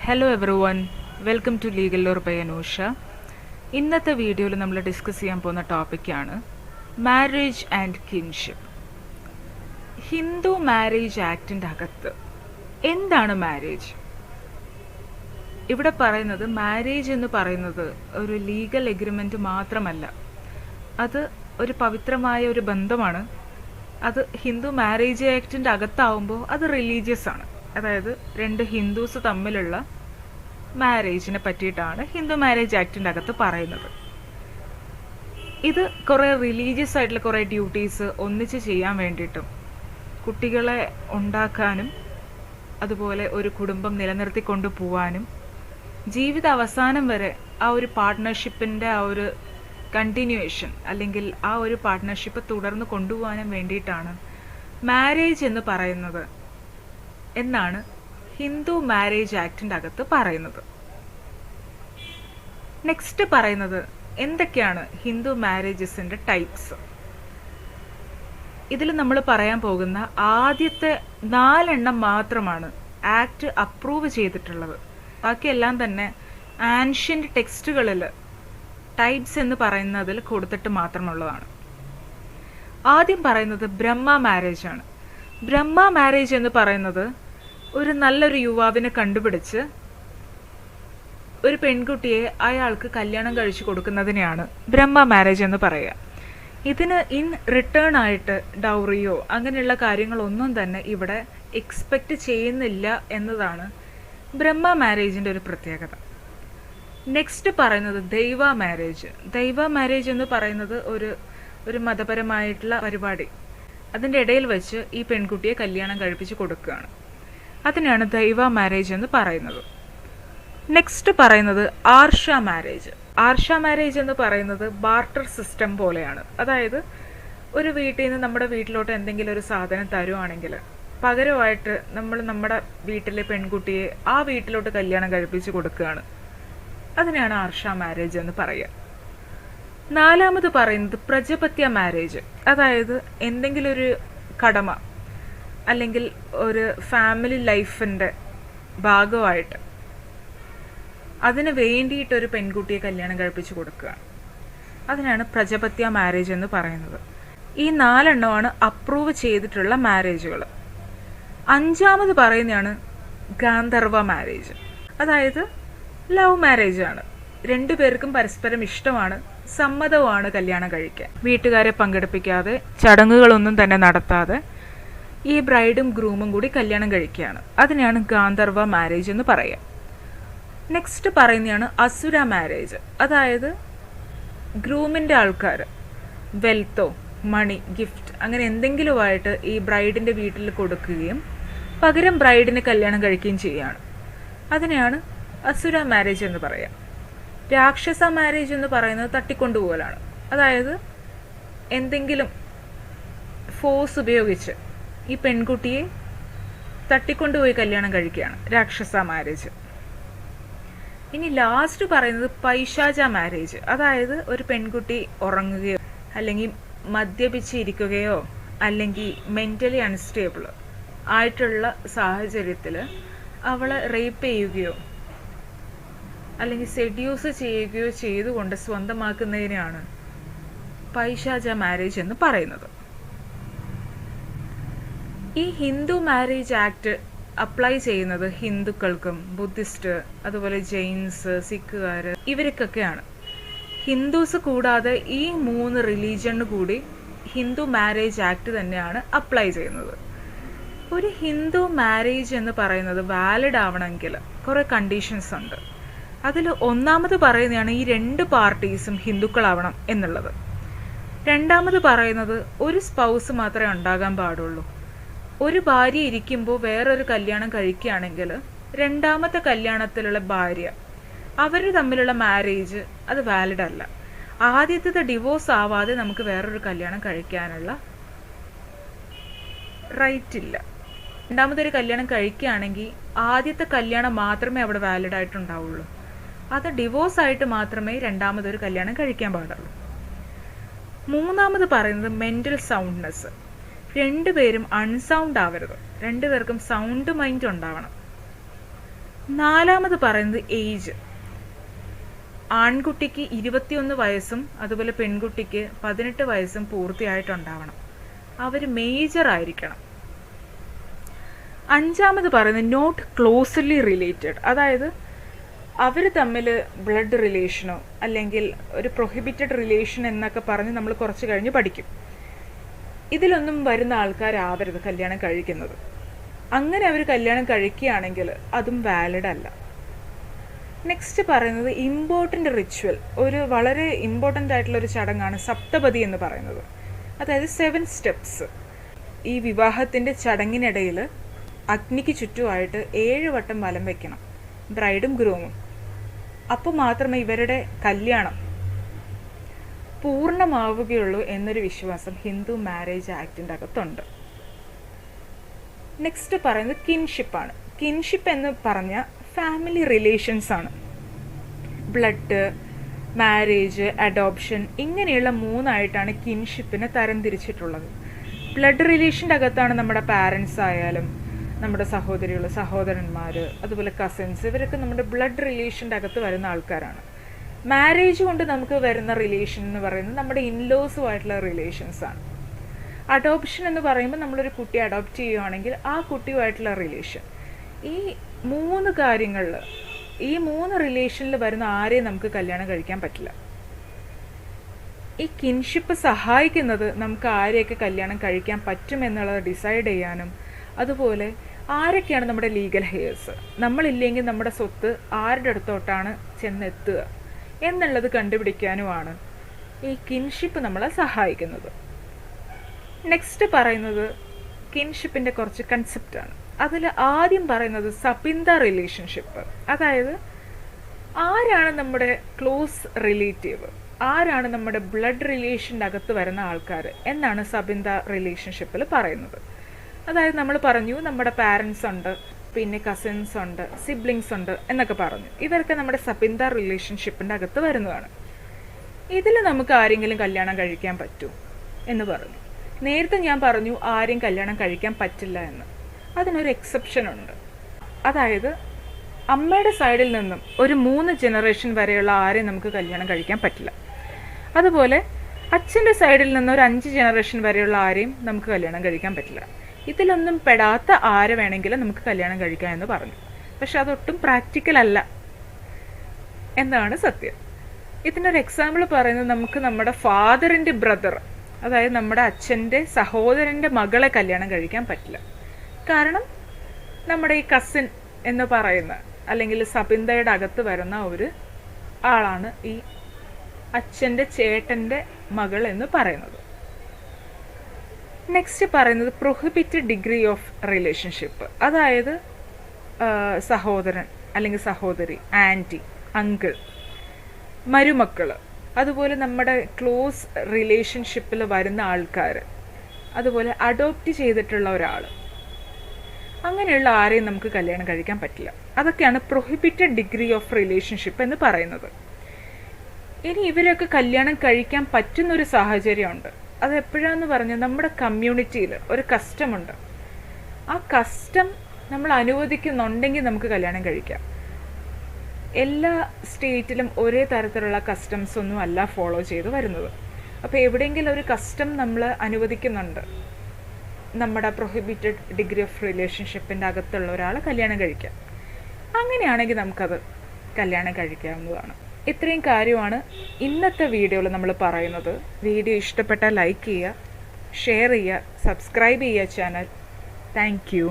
Hello everyone, welcome to legal lore by Anusha. ഇന്നത്തെ വീഡിയോയിൽ നമ്മൾ ഡിസ്കസ് ചെയ്യാൻ പോകുന്ന ടോപ്പിക്കാണ് marriage and kinship. Hindu marriage ആക്ടിൻ്റെ അകത്ത് എന്താണ് മാരേജ്? ഇവിടെ പറയുന്നത് മാരേജ് എന്ന് പറയുന്നത് ഒരു ലീഗൽ എഗ്രിമെൻ്റ് മാത്രമല്ല, അത് ഒരു പവിത്രമായ ഒരു ബന്ധമാണ്. അത് ഹിന്ദു മാരേജ് ആക്ടിൻ്റെ അകത്താവുമ്പോൾ അത് റിലീജിയസ് ആണ്. അതായത് രണ്ട് ഹിന്ദുസ് തമ്മിലുള്ള മാരേജിനെ പറ്റിയിട്ടാണ് ഹിന്ദു മാരേജ് ആക്ടിൻ്റെ അകത്ത് പറയുന്നത്. ഇത് കുറേ റിലീജിയസ് ആയിട്ടുള്ള കുറേ ഡ്യൂട്ടീസ് ഒന്നിച്ച് ചെയ്യാൻ വേണ്ടിയിട്ടും കുട്ടികളെ ഉണ്ടാക്കാനും അതുപോലെ ഒരു കുടുംബം നിലനിർത്തിക്കൊണ്ടു പോവാനും ജീവിത അവസാനം വരെ ആ ഒരു പാർട്ട്ണർഷിപ്പിൻ്റെ ആ ഒരു കണ്ടിന്യൂവേഷൻ അല്ലെങ്കിൽ ആ ഒരു പാർട്ട്ണർഷിപ്പ് തുടർന്ന് കൊണ്ടുപോകാനും വേണ്ടിയിട്ടാണ് മാരേജ് എന്ന് പറയുന്നത് എന്നാണ് ഹിന്ദു മാരേജ് ആക്ടിൻ്റെ അകത്ത് പറയുന്നത്. നെക്സ്റ്റ് പറയുന്നത് എന്തൊക്കെയാണ് ഹിന്ദു മാരേജസിൻ്റെ ടൈപ്സ്. ഇതിൽ നമ്മൾ പറയാൻ പോകുന്ന ആദ്യത്തെ 4 മാത്രമാണ് ആക്ട് അപ്രൂവ് ചെയ്തിട്ടുള്ളത്. ബാക്കിയെല്ലാം തന്നെ ആൻഷ്യൻ്റ് ടെക്സ്റ്റുകളിൽ ടൈപ്സ് എന്ന് പറയുന്നതിൽ കൊടുത്തിട്ട് മാത്രമുള്ളതാണ്. ആദ്യം പറയുന്നത് ബ്രഹ്മ മാരേജ് ആണ്. ബ്രഹ്മ മാരേജ് എന്ന് പറയുന്നത് ഒരു നല്ലൊരു യുവാവിനെ കണ്ടുപിടിച്ച് ഒരു പെൺകുട്ടിയെ അയാൾക്ക് കല്യാണം കഴിച്ചു കൊടുക്കുന്നതിനെയാണ് ബ്രഹ്മ മാരേജ് എന്ന് പറയുക. ഇതിന് ഇൻ റിട്ടേൺ ആയിട്ട് ഡൗറിയോ അങ്ങനെയുള്ള കാര്യങ്ങളൊന്നും തന്നെ ഇവിടെ എക്സ്പെക്റ്റ് ചെയ്യുന്നില്ല എന്നതാണ് ബ്രഹ്മ മാരേജിൻ്റെ ഒരു പ്രത്യേകത. നെക്സ്റ്റ് പറയുന്നത് ദൈവ മാരേജ്. ദൈവ മാരേജ് എന്ന് പറയുന്നത് ഒരു മതപരമായിട്ടുള്ള പരിപാടി, അതിൻ്റെ ഇടയിൽ വെച്ച് ഈ പെൺകുട്ടിയെ കല്യാണം കഴിപ്പിച്ച് കൊടുക്കുകയാണ്. അതിനാണ് ദൈവ മാരേജ് എന്ന് പറയുന്നത്. നെക്സ്റ്റ് പറയുന്നത് ആർഷ മാരേജ്. ആർഷ മാരേജ് എന്ന് പറയുന്നത് ബാർട്ടർ സിസ്റ്റം പോലെയാണ്. അതായത് ഒരു വീട്ടിൽ നിന്ന് നമ്മുടെ വീട്ടിലോട്ട് എന്തെങ്കിലും ഒരു സാധനം തരുവാണെങ്കിൽ പകരമായിട്ട് നമ്മൾ നമ്മുടെ വീട്ടിലെ പെൺകുട്ടിയെ ആ വീട്ടിലോട്ട് കല്യാണം കഴിപ്പിച്ച് കൊടുക്കുകയാണ്. അതിനാണ് ആർഷ മാരേജ് എന്ന് പറയുക. 4ാമത് പറയുന്നത് പ്രജപത്യ മാരേജ്. അതായത് എന്തെങ്കിലും ഒരു കടമ അല്ലെങ്കിൽ ഒരു ഫാമിലി ലൈഫിൻ്റെ ഭാഗമായിട്ട് അതിന് വേണ്ടിയിട്ടൊരു പെൺകുട്ടിയെ കല്യാണം കഴിപ്പിച്ച് കൊടുക്കുകയാണ്. അതിനാണ് പ്രജപത്യ മാരേജ് എന്ന് പറയുന്നത്. ഈ 4 അപ്രൂവ് ചെയ്തിട്ടുള്ള മാരേജുകൾ. 5ാമത് പറയുന്നതാണ് ഗാന്ധർവ മാരേജ്. അതായത് ലവ് മാരേജ് ആണ്. 2 പേർക്കും പരസ്പരം ഇഷ്ടമാണ്, സമ്മതവുമാണ് കല്യാണം കഴിക്കാൻ. വീട്ടുകാരെ പങ്കെടുപ്പിക്കാതെ ചടങ്ങുകളൊന്നും തന്നെ നടത്താതെ ഈ ബ്രൈഡും ഗ്രൂമും കൂടി കല്യാണം കഴിക്കുകയാണ്. അതിനെയാണ് ഗാന്ധർവ മാരേജ് എന്ന് പറയുക. നെക്സ്റ്റ് പറയുന്നതാണ് അസുര മാരേജ്. അതായത് ഗ്രൂമിൻ്റെ ആൾക്കാർ വെൽത്തോ മണി ഗിഫ്റ്റ് അങ്ങനെ എന്തെങ്കിലുമായിട്ട് ഈ ബ്രൈഡിൻ്റെ വീട്ടിൽ കൊടുക്കുകയും പകരം ബ്രൈഡിനെ കല്യാണം കഴിക്കുകയും ചെയ്യുകയാണ്. അതിനെയാണ് അസുര മാരേജ് എന്ന് പറയാം. രാക്ഷസ മാരേജ് എന്ന് പറയുന്നത് തട്ടിക്കൊണ്ടുപോകലാണ്. അതായത് എന്തെങ്കിലും ഫോഴ്സ് ഉപയോഗിച്ച് ഈ പെൺകുട്ടിയെ തട്ടിക്കൊണ്ടുപോയി കല്യാണം കഴിക്കുകയാണ് രാക്ഷസ മാരേജ്. ഇനി ലാസ്റ്റ് പറയുന്നത് പൈശാച മാരേജ്. അതായത് ഒരു പെൺകുട്ടി ഉറങ്ങുകയോ അല്ലെങ്കിൽ മദ്യപിച്ചിരിക്കുകയോ അല്ലെങ്കിൽ മെൻ്റലി അൺസ്റ്റേബിൾ ആയിട്ടുള്ള സാഹചര്യത്തിൽ അവളെ റേപ്പ് ചെയ്യുകയോ അല്ലെങ്കിൽ സെഡ്യൂസ് ചെയ്യുകയോ ചെയ്തുകൊണ്ട് സ്വന്തമാക്കുന്നതിനെയാണ് പൈശാച മാരേജ് എന്ന് പറയുന്നത്. ഈ ഹിന്ദു മാരേജ് ആക്ട് അപ്ലൈ ചെയ്യുന്നത് ഹിന്ദുക്കൾക്കും ബുദ്ധിസ്റ്റ് അതുപോലെ ജെയിൻസ് സിഖുകാർ ഇവർക്കൊക്കെയാണ്. ഹിന്ദുസ് കൂടാതെ ഈ 3 റിലീജിയന് കൂടി ഹിന്ദു മാരേജ് ആക്ട് തന്നെയാണ് അപ്ലൈ ചെയ്യുന്നത്. ഒരു ഹിന്ദു മാരേജ് എന്ന് പറയുന്നത് വാലിഡ് ആവണമെങ്കിൽ കുറേ കണ്ടീഷൻസ് ഉണ്ട്. അതിൽ 1ാമത് പറയുന്നതാണ് ഈ 2 പാർട്ടീസും ഹിന്ദുക്കളാവണം എന്നുള്ളത്. 2ാമത് പറയുന്നത് ഒരു സ്പൗസ് മാത്രമേ ഉണ്ടാകാൻ പാടുള്ളൂ. ഒരു ഭാര്യ ഇരിക്കുമ്പോൾ വേറൊരു കല്യാണം കഴിക്കുകയാണെങ്കിൽ 2ാമത്തെ കല്യാണത്തിലുള്ള ഭാര്യ അവർ തമ്മിലുള്ള മാരേജ് അത് വാലിഡ് അല്ല. ആദ്യത്തെ ഡിവോഴ്സ് ആവാതെ നമുക്ക് വേറൊരു കല്യാണം കഴിക്കാനുള്ള റൈറ്റ് ഇല്ല. 2ാമതൊരു കല്യാണം കഴിക്കുകയാണെങ്കിൽ ആദ്യത്തെ കല്യാണം മാത്രമേ അവിടെ വാലിഡ് ആയിട്ടുണ്ടാവുള്ളൂ. അത് ഡിവോഴ്സ് ആയിട്ട് മാത്രമേ 2ാമതൊരു കല്യാണം കഴിക്കാൻ പാടുള്ളൂ. 3ാമത് പറയുന്നത് മെൻ്റൽ സൗണ്ട്നെസ്. 2 പേരും അൺസൗണ്ട് ആവരുത്. 2 പേർക്കും സൗണ്ട് മൈൻഡ് ഉണ്ടാവണം. നാലാമത് പറയുന്നത് ഏജ്. ആൺകുട്ടിക്ക് 21 വയസ്സും അതുപോലെ പെൺകുട്ടിക്ക് 18 വയസ്സും പൂർത്തിയായിട്ടുണ്ടാവണം. അവർ മേജർ ആയിരിക്കണം. അഞ്ചാമത് പറയുന്നത് നോട്ട് ക്ലോസ്ലി റിലേറ്റഡ്, അതായത് അവർ തമ്മിൽ ബ്ലഡ് റിലേഷനോ അല്ലെങ്കിൽ ഒരു പ്രൊഹിബിറ്റഡ് റിലേഷൻ എന്നൊക്കെ പറഞ്ഞ് നമ്മൾ കുറച്ച് കഴിഞ്ഞ് പഠിക്കും. ഇതിലൊന്നും വരുന്ന ആൾക്കാരാവരുത് കല്യാണം കഴിക്കുന്നത്. അങ്ങനെ അവർ കല്യാണം കഴിക്കുകയാണെങ്കിൽ അതും വാലിഡ് അല്ല. നെക്സ്റ്റ് പറയുന്നത് ഇമ്പോർട്ടൻ്റ് റിച്വൽ, ഒരു വളരെ ഇമ്പോർട്ടൻ്റ് ആയിട്ടുള്ളൊരു ചടങ്ങാണ് സപ്തപതി എന്ന് പറയുന്നത്. അതായത് 7 സ്റ്റെപ്സ്. ഈ വിവാഹത്തിൻ്റെ ചടങ്ങിനിടയിൽ അഗ്നിക്ക് ചുറ്റുമായിട്ട് 7 വട്ടം വലം വയ്ക്കണം ബ്രൈഡും ഗ്രൂമും. അപ്പോൾ മാത്രമേ ഇവരുടെ കല്യാണം പൂർണ്ണമാവുകയുള്ളൂ എന്നൊരു വിശ്വാസം ഹിന്ദു മാരേജ് ആക്ടിൻ്റെ അകത്തുണ്ട്. നെക്സ്റ്റ് പറയുന്നത് കിൻഷിപ്പാണ്. കിൻഷിപ്പ് എന്ന് പറഞ്ഞാൽ ഫാമിലി റിലേഷൻസ് ആണ്. ബ്ലഡ്, മാരേജ്, അഡോപ്ഷൻ, ഇങ്ങനെയുള്ള 3ആയിട്ടാണ് കിൻഷിപ്പിനെ തരംതിരിച്ചിട്ടുള്ളത്. ബ്ലഡ് റിലേഷൻ്റെ അകത്താണ് നമ്മുടെ പാരൻസ് ആയാലും നമ്മുടെ സഹോദരികൾ, സഹോദരന്മാർ, അതുപോലെ കസിൻസ്, ഇവരൊക്കെ നമ്മുടെ ബ്ലഡ് റിലേഷൻ്റെ അകത്ത് വരുന്ന ആൾക്കാരാണ്. മാരേജ് കൊണ്ട് നമുക്ക് വരുന്ന റിലേഷൻ എന്ന് പറയുന്നത് നമ്മുടെ ഇൻലോസുമായിട്ടുള്ള റിലേഷൻസാണ്. അഡോപ്ഷൻ എന്ന് പറയുമ്പോൾ നമ്മളൊരു കുട്ടിയെ അഡോപ്റ്റ് ചെയ്യുകയാണെങ്കിൽ ആ കുട്ടിയുമായിട്ടുള്ള റിലേഷൻ. ഈ 3 കാര്യങ്ങളിൽ, ഈ 3 റിലേഷനിൽ വരുന്ന ആരെയും നമുക്ക് കല്യാണം കഴിക്കാൻ പറ്റില്ല. ഈ കിൻഷിപ്പ് സഹായിക്കുന്നത് നമുക്ക് ആരെയൊക്കെ കല്യാണം കഴിക്കാൻ പറ്റുമെന്നുള്ളത് ഡിസൈഡ് ചെയ്യാനും, അതുപോലെ ആരൊക്കെയാണ് നമ്മുടെ ലീഗൽ ഹെയർസ്, നമ്മളില്ലെങ്കിൽ നമ്മുടെ സ്വത്ത് ആരുടെ അടുത്തോട്ടാണ് ചെന്നെത്തുക എന്നുള്ളത് കണ്ടുപിടിക്കാനുമാണ് ഈ കിൻഷിപ്പ് നമ്മളെ സഹായിക്കുന്നത്. നെക്സ്റ്റ് പറയുന്നത് കിൻഷിപ്പിൻ്റെ കുറച്ച് കൺസെപ്റ്റാണ്. അതിൽ ആദ്യം പറയുന്നത് സബിന്ദ റിലേഷൻഷിപ്പ്, അതായത് ആരാണ് നമ്മുടെ ക്ലോസ് റിലേറ്റീവ്, ആരാണ് നമ്മുടെ ബ്ലഡ് റിലേഷൻ്റെ അകത്ത് വരുന്ന ആൾക്കാർ എന്നാണ് സബിന്ദ റിലേഷൻഷിപ്പിൽ പറയുന്നത്. അതായത് നമ്മൾ പറഞ്ഞു നമ്മുടെ പാരൻസ് ഉണ്ട്, പിന്നെ കസിൻസ് ഉണ്ട്, സിബ്ലിങ്സ് ഉണ്ട് എന്നൊക്കെ പറഞ്ഞു. ഇവരൊക്കെ നമ്മുടെ സബിന്ദ റിലേഷൻഷിപ്പിൻ്റെ അകത്ത് വരുന്നതാണ്. ഇതിൽ നമുക്ക് ആരെങ്കിലും കല്യാണം കഴിക്കാൻ പറ്റൂ എന്ന് പറഞ്ഞു. നേരത്തെ ഞാൻ പറഞ്ഞു ആരെയും കല്യാണം കഴിക്കാൻ പറ്റില്ല എന്ന്. അതിനൊരു എക്സെപ്ഷൻ ഉണ്ട്. അതായത് അമ്മയുടെ സൈഡിൽ നിന്നും ഒരു 3 ജനറേഷൻ വരെയുള്ള ആരെയും നമുക്ക് കല്യാണം കഴിക്കാൻ പറ്റില്ല. അതുപോലെ അച്ഛൻ്റെ സൈഡിൽ നിന്ന് ഒരു 5 ജനറേഷൻ വരെയുള്ള ആരെയും നമുക്ക് കല്യാണം കഴിക്കാൻ പറ്റില്ല. ഇതിലൊന്നും പെടാത്ത ആരെ വേണമെങ്കിലും നമുക്ക് കല്യാണം കഴിക്കാം എന്ന് പറഞ്ഞു. പക്ഷെ അതൊട്ടും പ്രാക്ടിക്കൽ അല്ല എന്നാണ് സത്യം. ഇതിനൊരു എക്സാമ്പിൾ പറയുന്നത് നമുക്ക് നമ്മുടെ ഫാദറിൻ്റെ ബ്രദർ, അതായത് നമ്മുടെ അച്ഛൻ്റെ സഹോദരൻ്റെ മകളെ കല്യാണം കഴിക്കാൻ പറ്റില്ല. കാരണം നമ്മുടെ ഈ കസിൻ എന്ന് പറയുന്ന അല്ലെങ്കിൽ സബിന്ദയുടെ അകത്ത് വരുന്ന ഒരു ആളാണ് ഈ അച്ഛൻ്റെ ചേട്ടൻ്റെ മകൾ എന്ന് പറയുന്നത്. നെക്സ്റ്റ് പറയുന്നത് പ്രൊഹിബിറ്റഡ് ഡിഗ്രി ഓഫ് റിലേഷൻഷിപ്പ്, അതായത് സഹോദരൻ അല്ലെങ്കിൽ സഹോദരി, ആൻറ്റി, അങ്കിൾ, മരുമക്കൾ, അതുപോലെ നമ്മുടെ ക്ലോസ് റിലേഷൻഷിപ്പിൽ വരുന്ന ആൾക്കാർ, അതുപോലെ അഡോപ്റ്റ് ചെയ്തിട്ടുള്ള ഒരാൾ, അങ്ങനെയുള്ള ആരെയും നമുക്ക് കല്യാണം കഴിക്കാൻ പറ്റില്ല. അതൊക്കെയാണ് പ്രൊഹിബിറ്റഡ് ഡിഗ്രി ഓഫ് റിലേഷൻഷിപ്പ് എന്ന് പറയുന്നത്. ഇനി ഇവരൊക്കെ കല്യാണം കഴിക്കാൻ പറ്റുന്നൊരു സാഹചര്യമുണ്ട്. അത് എപ്പോഴാന്ന് പറഞ്ഞാൽ നമ്മുടെ കമ്മ്യൂണിറ്റിയിൽ ഒരു കസ്റ്റമുണ്ട്. ആ കസ്റ്റം നമ്മൾ അനുവദിക്കുന്നുണ്ടെങ്കിൽ നമുക്ക് കല്യാണം കഴിക്കാം. എല്ലാ സ്റ്റേറ്റിലും ഒരേ തരത്തിലുള്ള കസ്റ്റംസ് ഒന്നും അല്ല ഫോളോ ചെയ്ത് വരുന്നത്. അപ്പോൾ എവിടെയെങ്കിലും ഒരു കസ്റ്റം നമ്മൾ അനുവദിക്കുന്നുണ്ട്, നമ്മുടെ പ്രൊഹിബിറ്റഡ് ഡിഗ്രി ഓഫ് റിലേഷൻഷിപ്പിൻ്റെ അകത്തുള്ള ഒരാളെ കല്യാണം കഴിക്കാം, അങ്ങനെയാണെങ്കിൽ നമുക്കത് കല്യാണം കഴിക്കാവുന്നതാണ്. ഇത്രയും കാര്യമാണ് ഇന്നത്തെ വീഡിയോയിൽ നമ്മൾ പറയുന്നത്. വീഡിയോ ഇഷ്ടപ്പെട്ടാൽ ലൈക്ക് ചെയ്യുക, ഷെയർ ചെയ്യുക, സബ്സ്ക്രൈബ് ചെയ്യുക ചാനൽ. Thank you.